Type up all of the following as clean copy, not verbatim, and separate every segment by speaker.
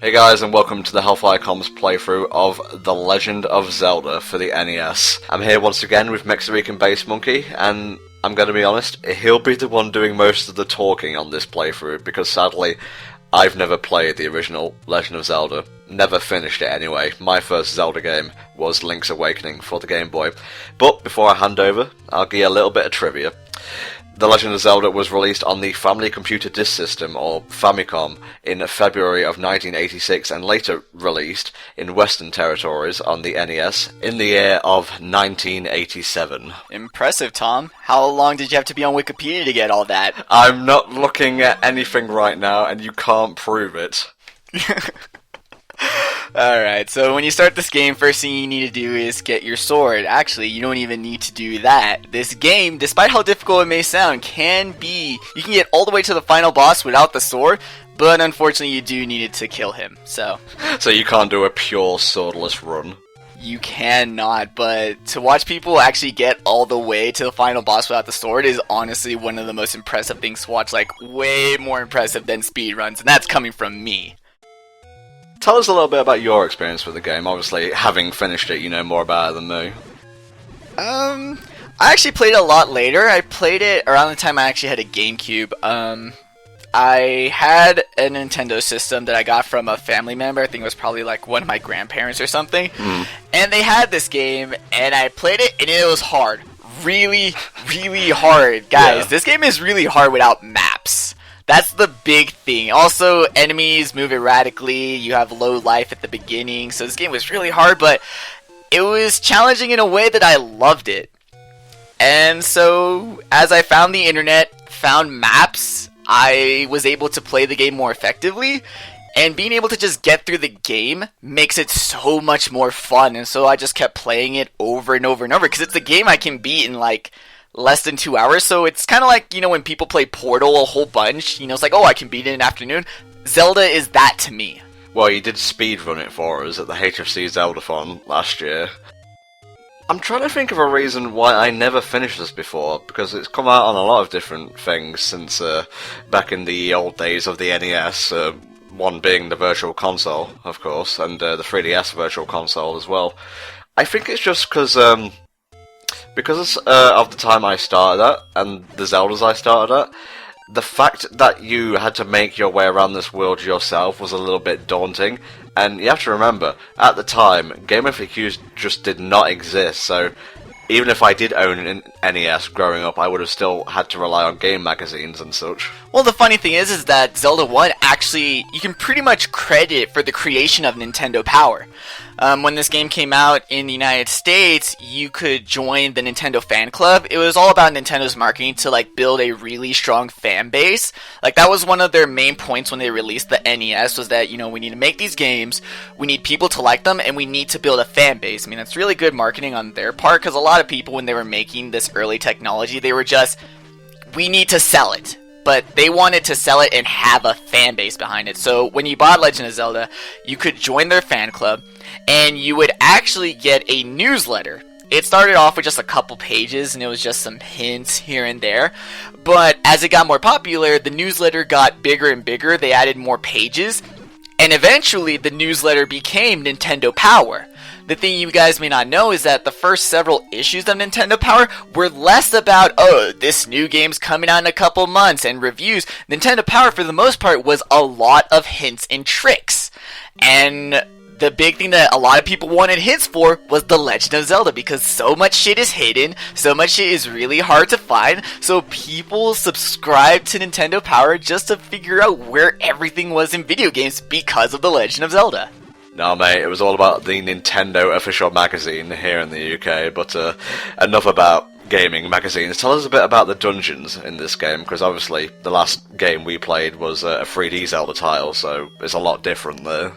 Speaker 1: Hey guys, and welcome to the HellfireComms playthrough of The Legend of Zelda for the NES. I'm here once again with Mexican Bass Monkey, and I'm going to be honest, he'll be the one doing most of the talking on this playthrough, because sadly, I've never played the original Legend of Zelda. Never finished it anyway. My first Zelda game was Link's Awakening for the Game Boy. But before I hand over, I'll give you a little bit of trivia. The Legend of Zelda was released on the Family Computer Disk System, or Famicom, in February of 1986 and later released in Western territories on the NES in the year of 1987.
Speaker 2: Impressive, Tom. How long did you have to be on Wikipedia to get all that?
Speaker 1: I'm not looking at anything right now, and you can't prove it.
Speaker 2: Alright, so when you start this game, first thing you need to do is get your sword. Actually, you don't even need to do that. This game, despite how difficult it may sound, you can get all the way to the final boss without the sword, but unfortunately you do need it to kill him, so
Speaker 1: you can't do a pure swordless run.
Speaker 2: You cannot, but to watch people actually get all the way to the final boss without the sword is honestly one of the most impressive things to watch, like way more impressive than speedruns, and that's coming from me.
Speaker 1: Tell us a little bit about your experience with the game. Obviously, having finished it, you know more about it than me.
Speaker 2: I actually played it a lot later. I played it around the time I actually had a GameCube. I had a Nintendo system that I got from a family member. I think it was probably like one of my grandparents or something. And they had this game, and I played it, and it was hard. Really, really hard. Guys, This game is really hard without maps. That's the big thing. Also, enemies move erratically, you have low life at the beginning, so this game was really hard, but it was challenging in a way that I loved it. And so, as I found the internet, found maps, I was able to play the game more effectively, and being able to just get through the game makes it so much more fun, and so I just kept playing it over and over and over, because it's a game I can beat in like less than 2 hours, so it's kind of like, you know, when people play Portal a whole bunch, you know, it's like, oh, I can beat it in an afternoon. Zelda is that to me.
Speaker 1: Well, you did speedrun it for us at the HFC Zeldathon last year. I'm trying to think of a reason why I never finished this before, because it's come out on a lot of different things since back in the old days of the NES, one being the Virtual Console, of course, and the 3DS Virtual Console as well. I think it's just because of the time I started at, and the Zeldas I started at, the fact that you had to make your way around this world yourself was a little bit daunting, and you have to remember, at the time, Game FAQs just did not exist, so even if I did own an NES growing up, I would have still had to rely on game magazines and such.
Speaker 2: Well, the funny thing is that Zelda 1 actually, you can pretty much credit for the creation of Nintendo Power. When this game came out in the United States, you could join the Nintendo fan club. It was all about Nintendo's marketing to like build a really strong fan base. Like that was one of their main points when they released the NES, was that, you know, we need to make these games, we need people to like them, and we need to build a fan base. I mean, that's really good marketing on their part, because a lot of people, when they were making this early technology, they were just, we need to sell it. But they wanted to sell it and have a fan base behind it. So when you bought Legend of Zelda, you could join their fan club, and you would actually get a newsletter. It started off with just a couple pages, and it was just some hints here and there. But as it got more popular, the newsletter got bigger and bigger. They added more pages, and eventually the newsletter became Nintendo Power. The thing you guys may not know is that the first several issues of Nintendo Power were less about, oh, this new game's coming out in a couple months, and reviews. Nintendo Power, for the most part, was a lot of hints and tricks. And the big thing that a lot of people wanted hints for was The Legend of Zelda, because so much shit is hidden, so much shit is really hard to find, so people subscribed to Nintendo Power just to figure out where everything was in video games because of The Legend of Zelda.
Speaker 1: No, mate, it was all about the Nintendo official magazine here in the UK, but enough about gaming magazines. Tell us a bit about the dungeons in this game, because obviously the last game we played was a 3D Zelda title, so it's a lot different there.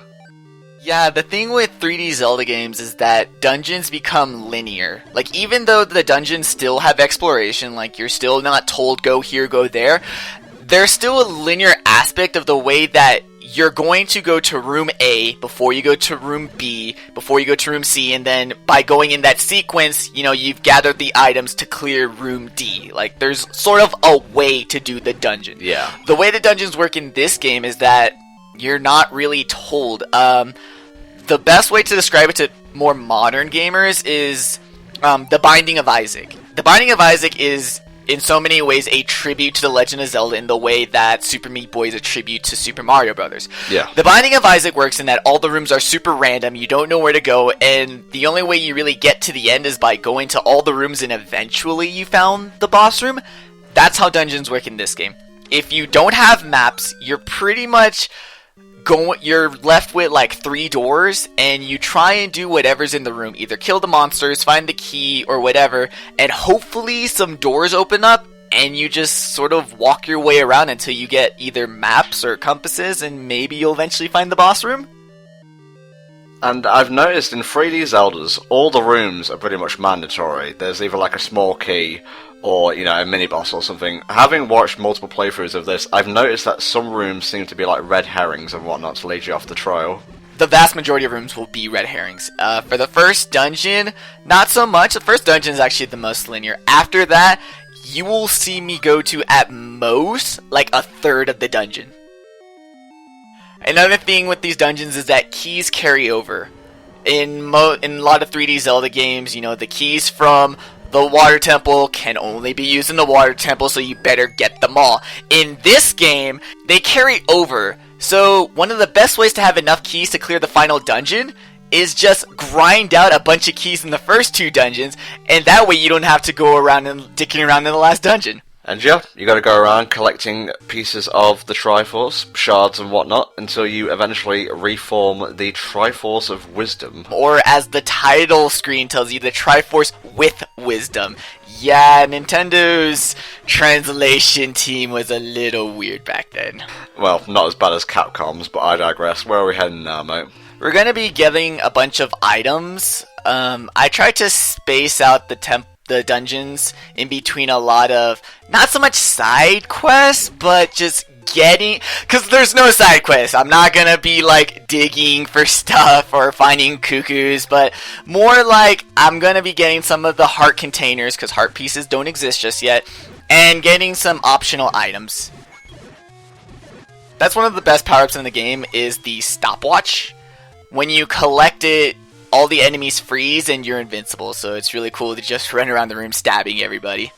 Speaker 2: Yeah, the thing with 3D Zelda games is that dungeons become linear. Like, even though the dungeons still have exploration, like, you're still not told go here, go there, there's still a linear aspect of the way that you're going to go to room A before you go to room B, before you go to room C, and then by going in that sequence, you know, you've gathered the items to clear room D. Like, there's sort of a way to do the dungeon.
Speaker 1: Yeah.
Speaker 2: The way the dungeons work in this game is that you're not really told. The best way to describe it to more modern gamers is The Binding of Isaac. The Binding of Isaac is, in so many ways, a tribute to The Legend of Zelda in the way that Super Meat Boy is a tribute to Super Mario Bros.
Speaker 1: Yeah.
Speaker 2: The Binding of Isaac works in that all the rooms are super random, you don't know where to go, and the only way you really get to the end is by going to all the rooms and eventually you found the boss room. That's how dungeons work in this game. If you don't have maps, you're pretty much you're left with like 3 doors, and you try and do whatever's in the room. Either kill the monsters, find the key, or whatever, and hopefully some doors open up, and you just sort of walk your way around until you get either maps or compasses, and maybe you'll eventually find the boss room.
Speaker 1: And I've noticed in 3D Zeldas, all the rooms are pretty much mandatory. There's either like a small key, or, you know, a mini-boss or something. Having watched multiple playthroughs of this, I've noticed that some rooms seem to be like red herrings and whatnot to lead you off the trail.
Speaker 2: The vast majority of rooms will be red herrings. For the first dungeon, not so much. The first dungeon is actually the most linear. After that, you will see me go to, at most, like a third of the dungeon. Another thing with these dungeons is that keys carry over. In a lot of 3D Zelda games, you know, the keys from the water temple can only be used in the water temple, so you better get them all. In this game, they carry over. So one of the best ways to have enough keys to clear the final dungeon is just grind out a bunch of keys in the first 2 dungeons, and that way you don't have to go around and dicking around in the last dungeon.
Speaker 1: And yeah, you gotta go around collecting pieces of the Triforce, shards and whatnot, until you eventually reform the Triforce of Wisdom.
Speaker 2: Or as the title screen tells you, the Triforce with Wisdom. Yeah, Nintendo's translation team was a little weird back then.
Speaker 1: Well, not as bad as Capcom's, but I digress. Where are we heading now, mate?
Speaker 2: We're gonna be getting a bunch of items. I tried to space out the dungeons in between a lot of, not so much side quests, but just getting, because there's no side quests. I'm not gonna be like digging for stuff or finding cuckoos, but more like I'm gonna be getting some of the heart containers, because heart pieces don't exist just yet, and getting some optional items. That's one of the best power-ups in the game, is the stopwatch. When you collect it, all the enemies freeze and you're invincible, so it's really cool to just run around the room stabbing everybody.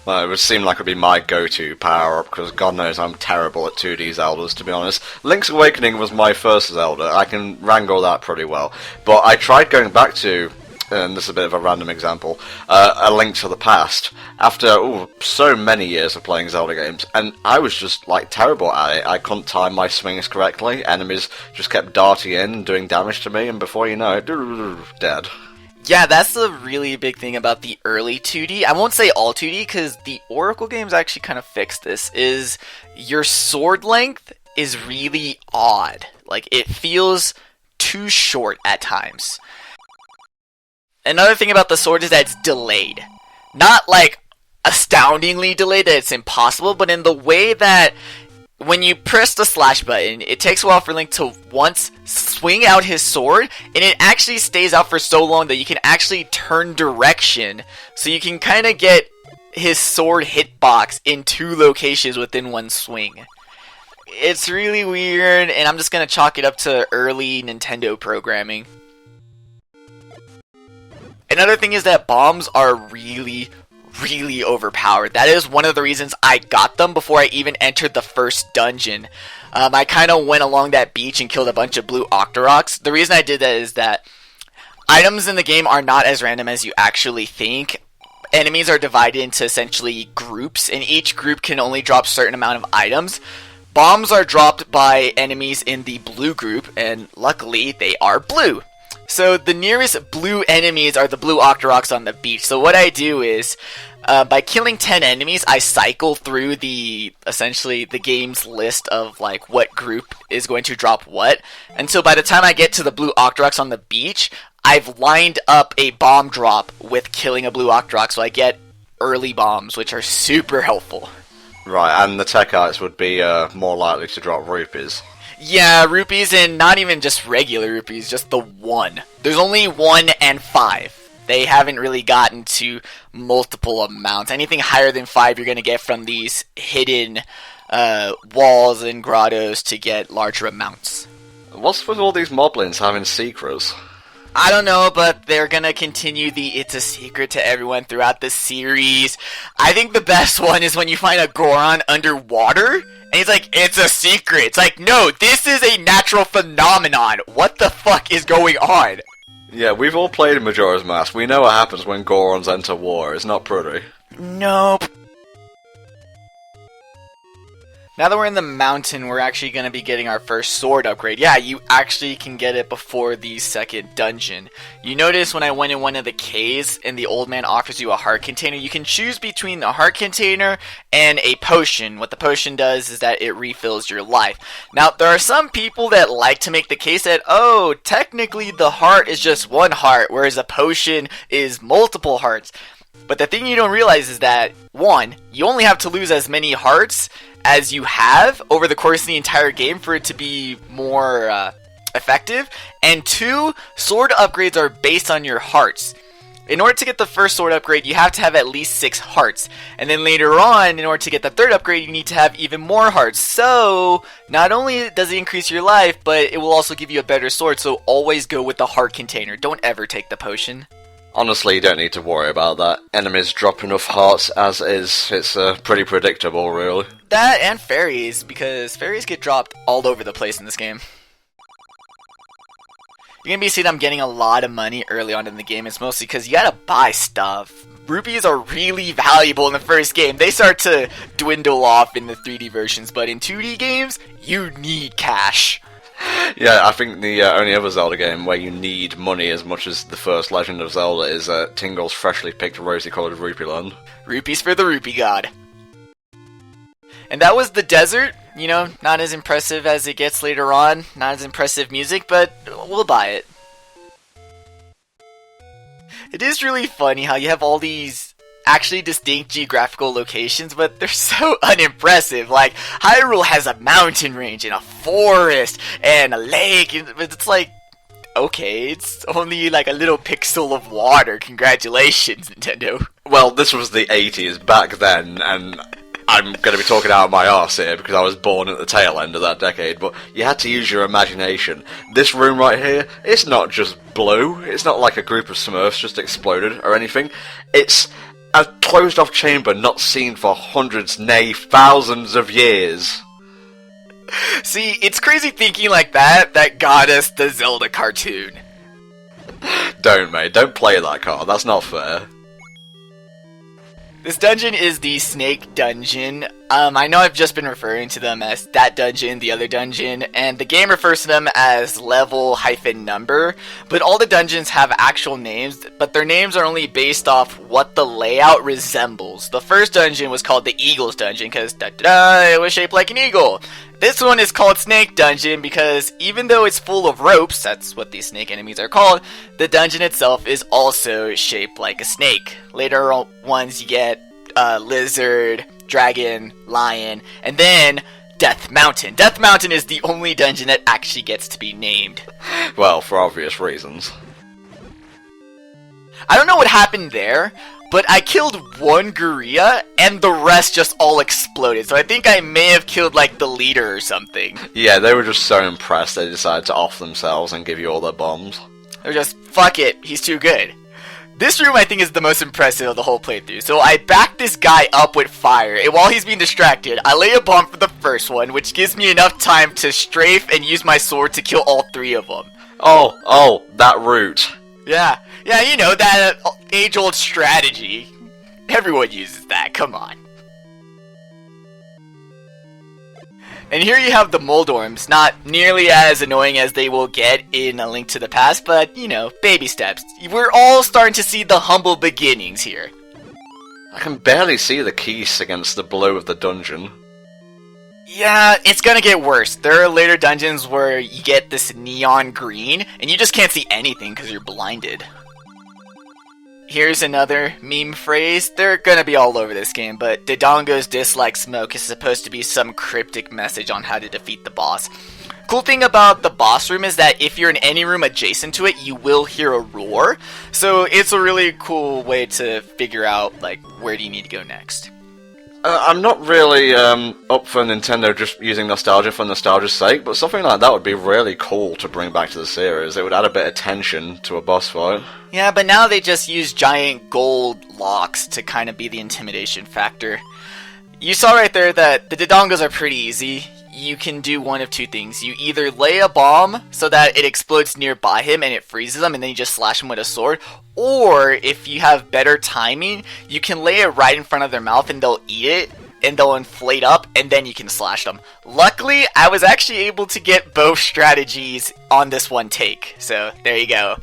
Speaker 1: Well, it would seem like it would be my go-to power-up, because God knows I'm terrible at 2D Zeldas, to be honest. Link's Awakening was my first Zelda. I can wrangle that pretty well. But I tried going back to, and this is a bit of a random example, A Link to the Past, after so many years of playing Zelda games, and I was just like terrible at it. I couldn't time my swings correctly, enemies just kept darting in and doing damage to me, and before you know it, dead.
Speaker 2: Yeah, that's the really big thing about the early 2D. I won't say all 2D, because the Oracle games actually kind of fixed this, is your sword length is really odd. Like, it feels too short at times. Another thing about the sword is that it's delayed. Not like astoundingly delayed that it's impossible, but in the way that when you press the slash button, it takes a while for Link to once swing out his sword, and it actually stays out for so long that you can actually turn direction, so you can kind of get his sword hitbox in 2 locations within one swing. It's really weird, and I'm just going to chalk it up to early Nintendo programming. Another thing is that bombs are really overpowered. That is one of the reasons I got them before I even entered the first dungeon. I kind of went along that beach and killed a bunch of blue Octoroks. The reason I did that is that items in the game are not as random as you actually think. Enemies are divided into essentially groups, and each group can only drop a certain amount of items. Bombs are dropped by enemies in the blue group, and luckily they are blue. So the nearest blue enemies are the blue Octoroks on the beach. So what I do is, by killing 10 enemies, I cycle through essentially the game's list of like what group is going to drop what. And so by the time I get to the blue Octoroks on the beach, I've lined up a bomb drop with killing a blue Octorok, so I get early bombs, which are super helpful.
Speaker 1: Right, and the Techites would be more likely to drop rupees.
Speaker 2: Yeah, rupees, and not even just regular rupees, just the 1. There's only 1 and 5. They haven't really gotten to multiple amounts. Anything higher than 5 you're going to get from these hidden walls and grottos to get larger amounts.
Speaker 1: What's with all these moblins having secrets?
Speaker 2: I don't know, but they're gonna continue the "it's a secret" to everyone throughout the series. I think the best one is when you find a Goron underwater, and he's like, "It's a secret." It's like, no, this is a natural phenomenon. What the fuck is going on?
Speaker 1: Yeah, we've all played Majora's Mask. We know what happens when Gorons enter war. It's not pretty.
Speaker 2: Nope. Now that we're in the mountain, we're actually going to be getting our first sword upgrade. Yeah, you actually can get it before the second dungeon. You notice when I went in one of the caves and the old man offers you a heart container, you can choose between the heart container and a potion. What the potion does is that it refills your life. Now, there are some people that like to make the case that, oh, technically the heart is just one heart, whereas a potion is multiple hearts. But the thing you don't realize is that, one, you only have to lose as many hearts as you have over the course of the entire game for it to be more effective. And two, sword upgrades are based on your hearts. In order to get the first sword upgrade, you have to have at least 6 hearts. And then later on, in order to get the third upgrade, you need to have even more hearts. So, not only does it increase your life, but it will also give you a better sword. So always go with the heart container. Don't ever take the potion.
Speaker 1: Honestly, you don't need to worry about that. Enemies drop enough hearts as is. It's pretty predictable, really.
Speaker 2: That and fairies, because fairies get dropped all over the place in this game. You're going to be seeing I'm getting a lot of money early on in the game. It's mostly because you got to buy stuff. Rupees are really valuable in the first game. They start to dwindle off in the 3D versions, but in 2D games, you need cash.
Speaker 1: Yeah, I think the only other Zelda game where you need money as much as the first Legend of Zelda is Tingle's freshly picked rosy-coloured Rupee Land.
Speaker 2: Rupees for the Rupee God. And that was the desert. You know, not as impressive as it gets later on. Not as impressive music, but we'll buy it. It is really funny how you have all these actually distinct geographical locations, but they're so unimpressive. Like, Hyrule has a mountain range and a forest and a lake, but it's like, okay, it's only like a little pixel of water. Congratulations, Nintendo.
Speaker 1: Well, this was the 80s back then, and I'm going to be talking out of my arse here because I was born at the tail end of that decade, but you had to use your imagination. This room right here, it's not just blue. It's not like a group of Smurfs just exploded or anything. It's a closed-off chamber not seen for hundreds, nay, thousands of years.
Speaker 2: See, it's crazy thinking like that got us the Zelda cartoon.
Speaker 1: Don't, mate. Don't play that card. That's not fair.
Speaker 2: This dungeon is the Snake Dungeon. I know I've just been referring to them as that dungeon, the other dungeon, and the game refers to them as level-number, but all the dungeons have actual names, but their names are only based off what the layout resembles. The first dungeon was called the Eagle's Dungeon, because it was shaped like an eagle. This one is called Snake Dungeon because even though it's full of ropes, that's what these snake enemies are called, the dungeon itself is also shaped like a snake. Later on ones you get lizard, dragon, lion, and then Death Mountain. Death Mountain is the only dungeon that actually gets to be named.
Speaker 1: Well, for obvious reasons.
Speaker 2: I don't know what happened there, but I killed one gorilla, and the rest just all exploded. So I think I may have killed, like, the leader or something.
Speaker 1: Yeah, they were just so impressed they decided to off themselves and give you all their bombs.
Speaker 2: They're just, fuck it, he's too good. This room, I think, is the most impressive of the whole playthrough. So I back this guy up with fire, and while he's being distracted, I lay a bomb for the first one, which gives me enough time to strafe and use my sword to kill all 3 of them.
Speaker 1: Oh, that route.
Speaker 2: Yeah, you know, that age-old strategy. Everyone uses that, come on. And here you have the Moldorms, not nearly as annoying as they will get in A Link to the Past, but, you know, baby steps. We're all starting to see the humble beginnings here.
Speaker 1: I can barely see the keys against the blue of the dungeon.
Speaker 2: Yeah, it's gonna get worse. There are later dungeons where you get this neon green, and you just can't see anything because you're blinded. Here's another meme phrase. They're gonna be all over this game, but Dodongo's dislike smoke is supposed to be some cryptic message on how to defeat the boss. Cool thing about the boss room is that if you're in any room adjacent to it, you will hear a roar. So it's a really cool way to figure out, like, where do you need to go next.
Speaker 1: I'm not really up for Nintendo just using nostalgia for nostalgia's sake, but something like that would be really cool to bring back to the series. It would add a bit of tension to a boss fight.
Speaker 2: Yeah, but now they just use giant gold locks to kind of be the intimidation factor. You saw right there that the Dodongos are pretty easy. You can do one of two things. You either lay a bomb so that it explodes nearby him and it freezes him and then you just slash him with a sword. Or, if you have better timing, you can lay it right in front of their mouth and they'll eat it. And they'll inflate up and then you can slash them. Luckily, I was actually able to get both strategies on this one take. So, there you go.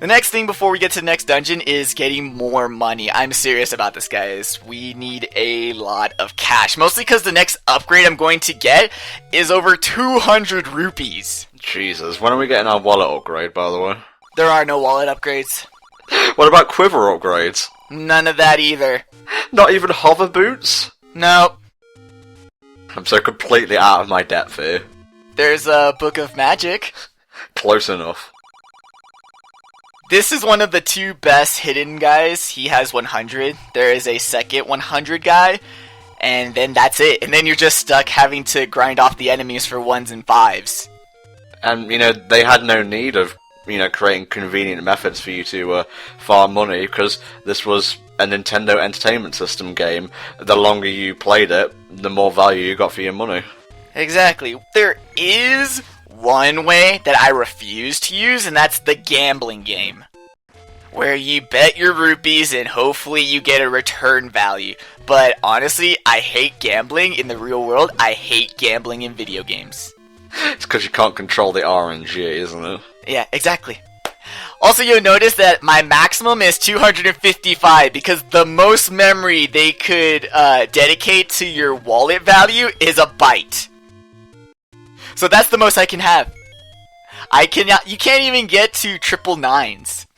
Speaker 2: The next thing before we get to the next dungeon is getting more money. I'm serious about this, guys. We need a lot of cash. Mostly because the next upgrade I'm going to get is over 200 rupees.
Speaker 1: Jesus, when are we getting our wallet upgrade, by the way?
Speaker 2: There are no wallet upgrades.
Speaker 1: What about quiver upgrades?
Speaker 2: None of that either.
Speaker 1: Not even hover boots?
Speaker 2: Nope.
Speaker 1: I'm so completely out of my depth here.
Speaker 2: There's a Book of Magic.
Speaker 1: Close enough.
Speaker 2: This is one of the two best hidden guys. He has 100. There is a second 100 guy. And then that's it. And then you're just stuck having to grind off the enemies for 1s and 5s.
Speaker 1: And, they had no need of, creating convenient methods for you to farm money, because this was a Nintendo Entertainment System game. The longer you played it, the more value you got for your money.
Speaker 2: Exactly. There is one way that I refuse to use, and that's the gambling game. Where you bet your rupees and hopefully you get a return value. But honestly, I hate gambling in the real world. I hate gambling in video games.
Speaker 1: It's because you can't control the RNG, isn't it?
Speaker 2: Yeah, exactly. Also, you'll notice that my maximum is 255 because the most memory they could dedicate to your wallet value is a byte. So that's the most I can have. You can't even get to triple nines.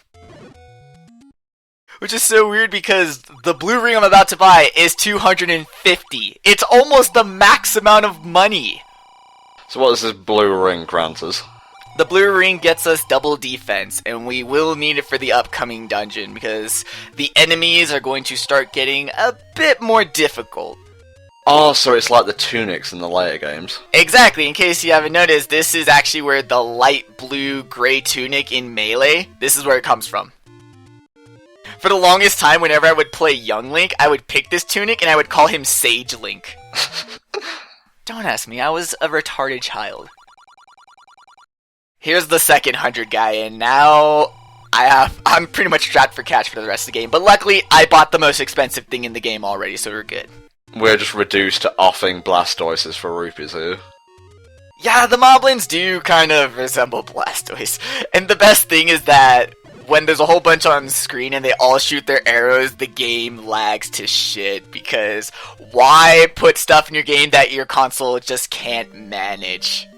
Speaker 2: Which is so weird because the blue ring I'm about to buy is 250. It's almost the max amount of money.
Speaker 1: So what does this blue ring grant us?
Speaker 2: The blue ring gets us double defense, and we will need it for the upcoming dungeon because the enemies are going to start getting a bit more difficult.
Speaker 1: Oh, so it's like the tunics in the later games.
Speaker 2: Exactly, in case you haven't noticed, this is actually where the light blue gray tunic in Melee, this is where it comes from. For the longest time, whenever I would play Young Link, I would pick this tunic and I would call him Sage Link. Don't ask me, I was a retarded child. Here's the second 100 guy, and now I'm pretty much strapped for cash for the rest of the game. But luckily, I bought the most expensive thing in the game already, so we're good.
Speaker 1: We're just reduced to offing Blastoises for rupees here.
Speaker 2: Yeah, the Moblins do kind of resemble Blastoise. And the best thing is that when there's a whole bunch on the screen and they all shoot their arrows, the game lags to shit. Because why put stuff in your game that your console just can't manage?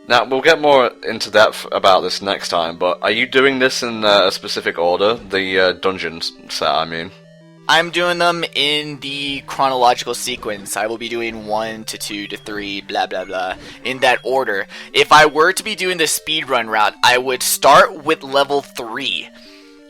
Speaker 1: Now, we'll get more into depth about this next time, but are you doing this in a specific order? The dungeon set, I mean.
Speaker 2: I'm doing them in the chronological sequence. I will be doing 1 to 2 to 3, blah blah blah, in that order. If I were to be doing the speedrun route, I would start with level 3.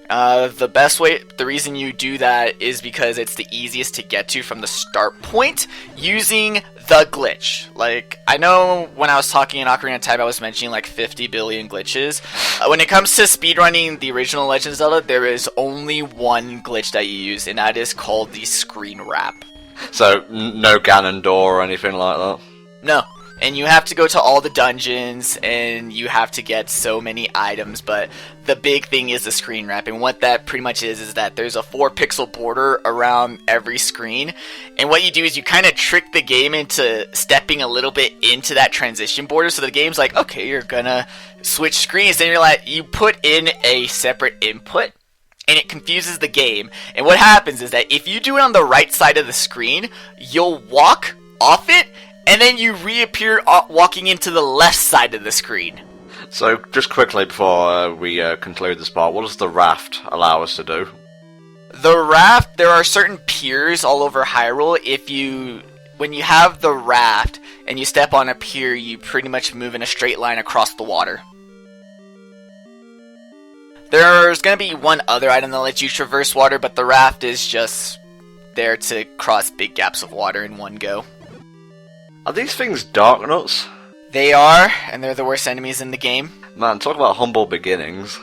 Speaker 2: The reason you do that is because it's the easiest to get to from the start point using the glitch. Like, I know when I was talking in Ocarina of Time, I was mentioning like 50 billion glitches. When it comes to speedrunning the original Legend of Zelda, there is only one glitch that you use, and that is called the screen wrap.
Speaker 1: So, no Ganondorf or anything like that?
Speaker 2: No. And you have to go to all the dungeons, and you have to get so many items, but the big thing is the screen wrap, and what that pretty much is that there's a 4-pixel border around every screen, and what you do is you kind of trick the game into stepping a little bit into that transition border, so the game's like, okay, you're gonna switch screens, then you put in a separate input, and it confuses the game, and what happens is that if you do it on the right side of the screen, you'll walk off it, and then you reappear walking into the left side of the screen.
Speaker 1: So, just quickly before we conclude this part, what does the raft allow us to do?
Speaker 2: The raft, there are certain piers all over Hyrule. When you have the raft and you step on a pier, you pretty much move in a straight line across the water. There's going to be one other item that lets you traverse water, but the raft is just there to cross big gaps of water in one go.
Speaker 1: Are these things dark nuts?
Speaker 2: They are, and they're the worst enemies in the game.
Speaker 1: Man, talk about humble beginnings.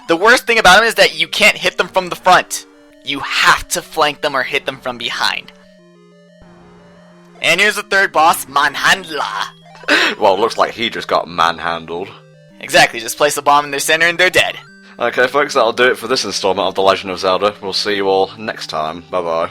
Speaker 2: The worst thing about them is that you can't hit them from the front. You have to flank them or hit them from behind. And here's the third boss, Manhandla.
Speaker 1: Well, looks like he just got manhandled.
Speaker 2: Exactly, just place a bomb in their center and they're dead.
Speaker 1: Okay folks, that'll do it for this installment of The Legend of Zelda. We'll see you all next time. Bye bye.